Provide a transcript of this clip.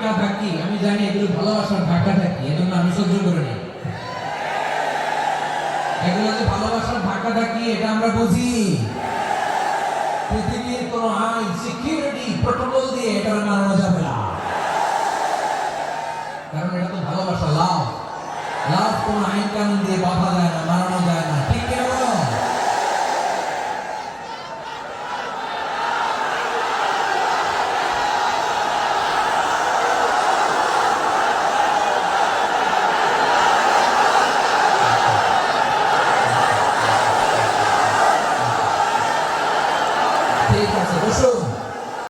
ধাক্কা ধাক্কি, আমি জানি এগুলো ভালোবাসার ধাক্কা ধাক্কি, এজন্য আমি সহ্য করে নিই। এগুলো যে ভালোবাসার ধাক্কা ধাক্কি, এটা আমরা বুঝি। পৃথিবীর কোন আইন, সিকিউরিটি প্রটোকল দিয়ে এটা মানানো যাবে না, কারণ এটা তো ভালোবাসা, লাভ। লাভ কোন আইন কানুন দিয়ে বাধা যায় না, মানানো যায় না।